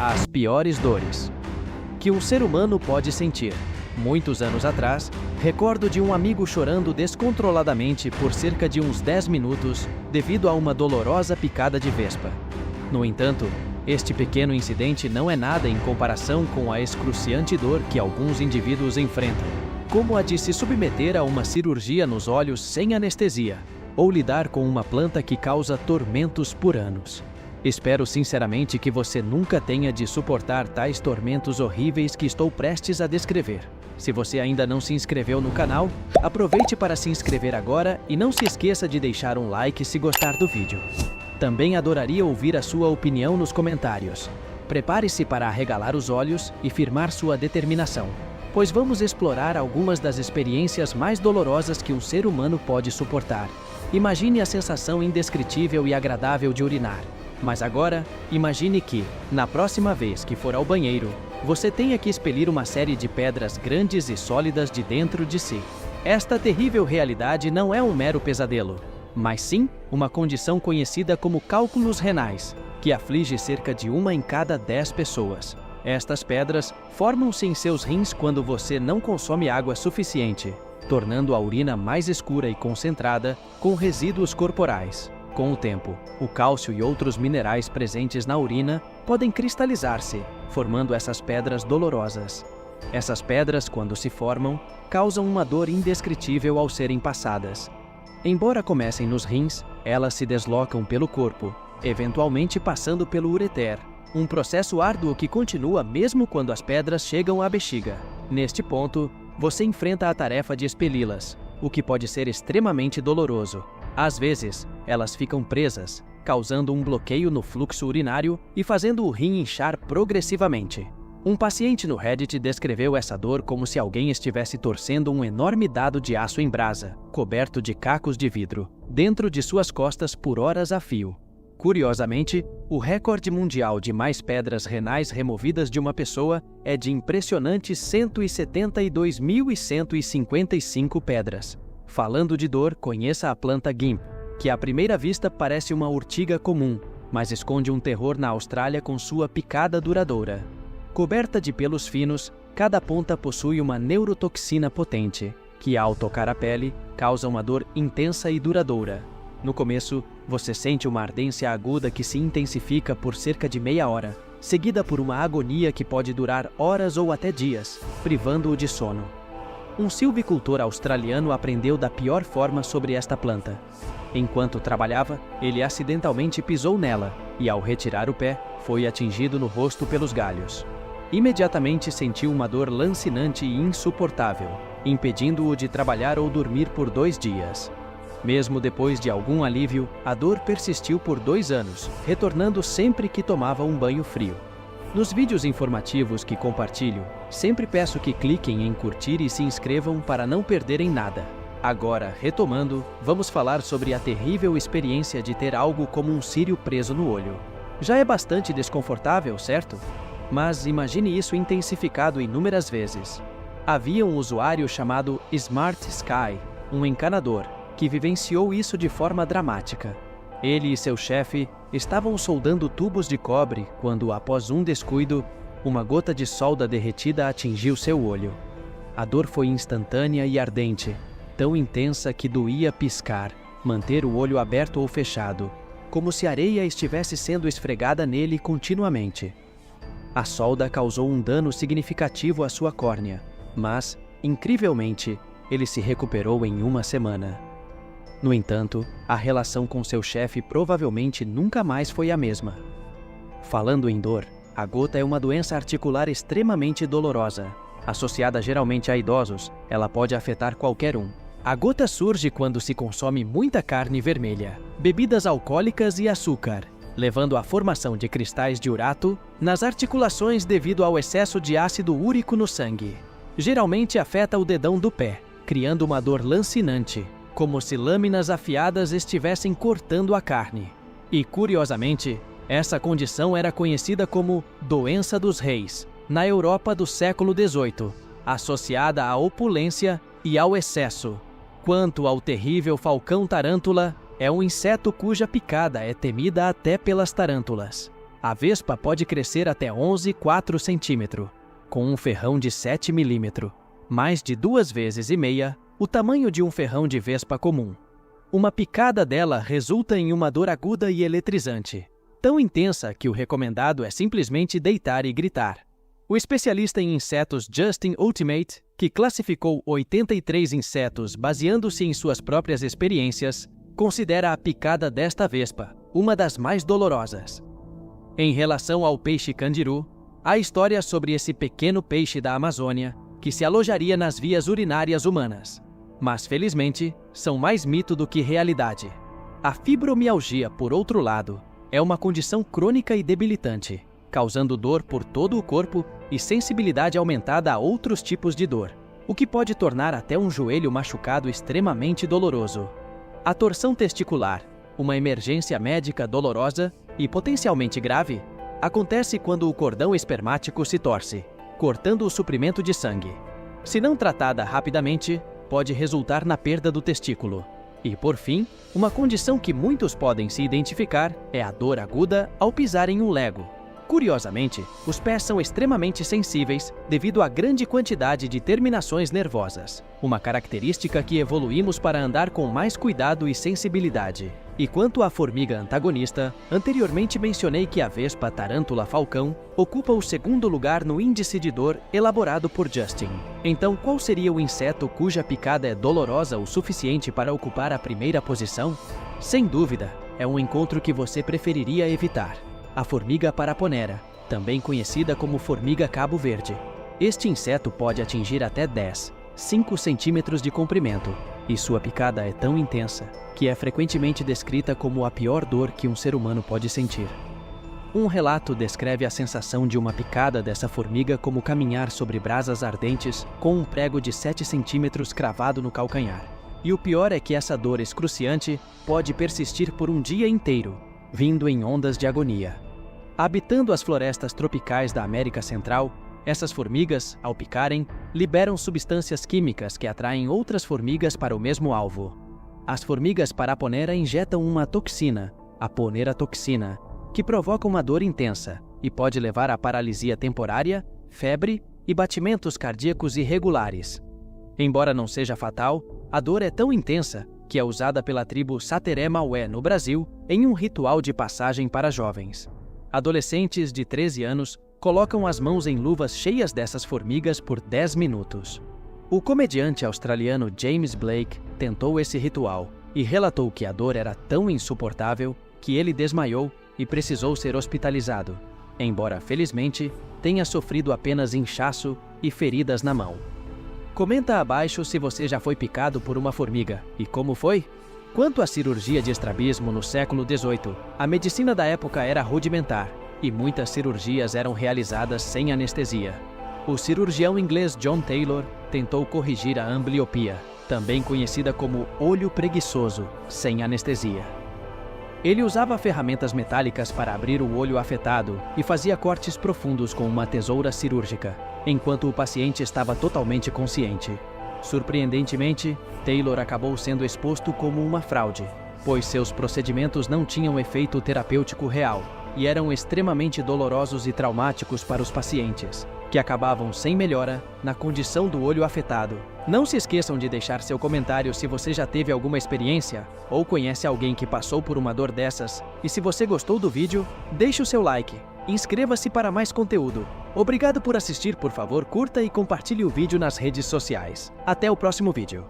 As piores dores que um ser humano pode sentir. Muitos anos atrás, recordo de um amigo chorando descontroladamente por cerca de uns 10 minutos devido a uma dolorosa picada de vespa. No entanto, este pequeno incidente não é nada em comparação com a excruciante dor que alguns indivíduos enfrentam, como a de se submeter a uma cirurgia nos olhos sem anestesia, ou lidar com uma planta que causa tormentos por anos. Espero sinceramente que você nunca tenha de suportar tais tormentos horríveis que estou prestes a descrever. Se você ainda não se inscreveu no canal, aproveite para se inscrever agora e não se esqueça de deixar um like se gostar do vídeo. Também adoraria ouvir a sua opinião nos comentários. Prepare-se para arregalar os olhos e firmar sua determinação, pois vamos explorar algumas das experiências mais dolorosas que um ser humano pode suportar. Imagine a sensação indescritível e agradável de urinar. Mas agora, imagine que, na próxima vez que for ao banheiro, você tenha que expelir uma série de pedras grandes e sólidas de dentro de si. Esta terrível realidade não é um mero pesadelo, mas sim uma condição conhecida como cálculos renais, que aflige cerca de 1 em cada 10 pessoas. Estas pedras formam-se em seus rins quando você não consome água suficiente, tornando a urina mais escura e concentrada, com resíduos corporais. Com o tempo, o cálcio e outros minerais presentes na urina podem cristalizar-se, formando essas pedras dolorosas. Essas pedras, quando se formam, causam uma dor indescritível ao serem passadas. Embora comecem nos rins, elas se deslocam pelo corpo, eventualmente passando pelo ureter, um processo árduo que continua mesmo quando as pedras chegam à bexiga. Neste ponto, você enfrenta a tarefa de expeli-las, o que pode ser extremamente doloroso. Às vezes, elas ficam presas, causando um bloqueio no fluxo urinário e fazendo o rim inchar progressivamente. Um paciente no Reddit descreveu essa dor como se alguém estivesse torcendo um enorme dado de aço em brasa, coberto de cacos de vidro, dentro de suas costas por horas a fio. Curiosamente, o recorde mundial de mais pedras renais removidas de uma pessoa é de impressionantes 172.155 pedras. Falando de dor, conheça a planta Gimp, que à primeira vista parece uma urtiga comum, mas esconde um terror na Austrália com sua picada duradoura. Coberta de pelos finos, cada ponta possui uma neurotoxina potente, que ao tocar a pele, causa uma dor intensa e duradoura. No começo, você sente uma ardência aguda que se intensifica por cerca de meia hora, seguida por uma agonia que pode durar horas ou até dias, privando-o de sono. Um silvicultor australiano aprendeu da pior forma sobre esta planta. Enquanto trabalhava, ele acidentalmente pisou nela e, ao retirar o pé, foi atingido no rosto pelos galhos. Imediatamente sentiu uma dor lancinante e insuportável, impedindo-o de trabalhar ou dormir por 2 dias. Mesmo depois de algum alívio, a dor persistiu por 2 anos, retornando sempre que tomava um banho frio. Nos vídeos informativos que compartilho, sempre peço que cliquem em curtir e se inscrevam para não perderem nada. Agora, retomando, vamos falar sobre a terrível experiência de ter algo como um círio preso no olho. Já é bastante desconfortável, certo? Mas imagine isso intensificado inúmeras vezes. Havia um usuário chamado Smart Sky, um encanador, que vivenciou isso de forma dramática. Ele e seu chefe estavam soldando tubos de cobre quando, após um descuido, uma gota de solda derretida atingiu seu olho. A dor foi instantânea e ardente, tão intensa que doía piscar, manter o olho aberto ou fechado, como se areia estivesse sendo esfregada nele continuamente. A solda causou um dano significativo à sua córnea, mas, incrivelmente, ele se recuperou em 1 semana. No entanto, a relação com seu chefe provavelmente nunca mais foi a mesma. Falando em dor, a gota é uma doença articular extremamente dolorosa. Associada geralmente a idosos, ela pode afetar qualquer um. A gota surge quando se consome muita carne vermelha, bebidas alcoólicas e açúcar, levando à formação de cristais de urato nas articulações devido ao excesso de ácido úrico no sangue. Geralmente afeta o dedão do pé, criando uma dor lancinante, como se lâminas afiadas estivessem cortando a carne. E, curiosamente, essa condição era conhecida como doença dos reis, na Europa do século XVIII, associada à opulência e ao excesso. Quanto ao terrível falcão tarântula, é um inseto cuja picada é temida até pelas tarântulas. A vespa pode crescer até 11,4 cm, com um ferrão de 7 mm, mais de 2,5 vezes o tamanho de um ferrão de vespa comum. Uma picada dela resulta em uma dor aguda e eletrizante, tão intensa que o recomendado é simplesmente deitar e gritar. O especialista em insetos Justin Ultimate, que classificou 83 insetos baseando-se em suas próprias experiências, considera a picada desta vespa uma das mais dolorosas. Em relação ao peixe candiru, há histórias sobre esse pequeno peixe da Amazônia que se alojaria nas vias urinárias humanas. Mas, felizmente, são mais mito do que realidade. A fibromialgia, por outro lado, é uma condição crônica e debilitante, causando dor por todo o corpo e sensibilidade aumentada a outros tipos de dor, o que pode tornar até um joelho machucado extremamente doloroso. A torção testicular, uma emergência médica dolorosa e potencialmente grave, acontece quando o cordão espermático se torce, cortando o suprimento de sangue. Se não tratada rapidamente, pode resultar na perda do testículo. E, por fim, uma condição que muitos podem se identificar é a dor aguda ao pisar em um lego. Curiosamente, os pés são extremamente sensíveis devido à grande quantidade de terminações nervosas, uma característica que evoluímos para andar com mais cuidado e sensibilidade. E quanto à formiga antagonista, anteriormente mencionei que a vespa tarântula falcão ocupa o segundo lugar no índice de dor elaborado por Justin. Então, qual seria o inseto cuja picada é dolorosa o suficiente para ocupar a primeira posição? Sem dúvida, é um encontro que você preferiria evitar. A formiga paraponera, também conhecida como formiga cabo verde. Este inseto pode atingir até 5 centímetros de comprimento, e sua picada é tão intensa que é frequentemente descrita como a pior dor que um ser humano pode sentir. Um relato descreve a sensação de uma picada dessa formiga como caminhar sobre brasas ardentes com um prego de 7 centímetros cravado no calcanhar. E o pior é que essa dor excruciante pode persistir por um dia inteiro, vindo em ondas de agonia. Habitando as florestas tropicais da América Central, essas formigas, ao picarem, liberam substâncias químicas que atraem outras formigas para o mesmo alvo. As formigas paraponera injetam uma toxina, a poneratoxina, que provoca uma dor intensa e pode levar a paralisia temporária, febre e batimentos cardíacos irregulares. Embora não seja fatal, a dor é tão intensa que é usada pela tribo Sateré Maué no Brasil em um ritual de passagem para jovens. Adolescentes de 13 anos colocam as mãos em luvas cheias dessas formigas por 10 minutos. O comediante australiano James Blake tentou esse ritual e relatou que a dor era tão insuportável que ele desmaiou e precisou ser hospitalizado, embora, felizmente, tenha sofrido apenas inchaço e feridas na mão. Comenta abaixo se você já foi picado por uma formiga e como foi. Quanto à cirurgia de estrabismo no século XVIII, a medicina da época era rudimentar e muitas cirurgias eram realizadas sem anestesia. O cirurgião inglês John Taylor tentou corrigir a ambliopia, também conhecida como olho preguiçoso, sem anestesia. Ele usava ferramentas metálicas para abrir o olho afetado e fazia cortes profundos com uma tesoura cirúrgica, enquanto o paciente estava totalmente consciente. Surpreendentemente, Taylor acabou sendo exposto como uma fraude, pois seus procedimentos não tinham efeito terapêutico real e eram extremamente dolorosos e traumáticos para os pacientes, que acabavam sem melhora na condição do olho afetado. Não se esqueçam de deixar seu comentário se você já teve alguma experiência ou conhece alguém que passou por uma dor dessas. E se você gostou do vídeo, deixe o seu like. Inscreva-se para mais conteúdo. Obrigado por assistir, por favor, curta e compartilhe o vídeo nas redes sociais. Até o próximo vídeo.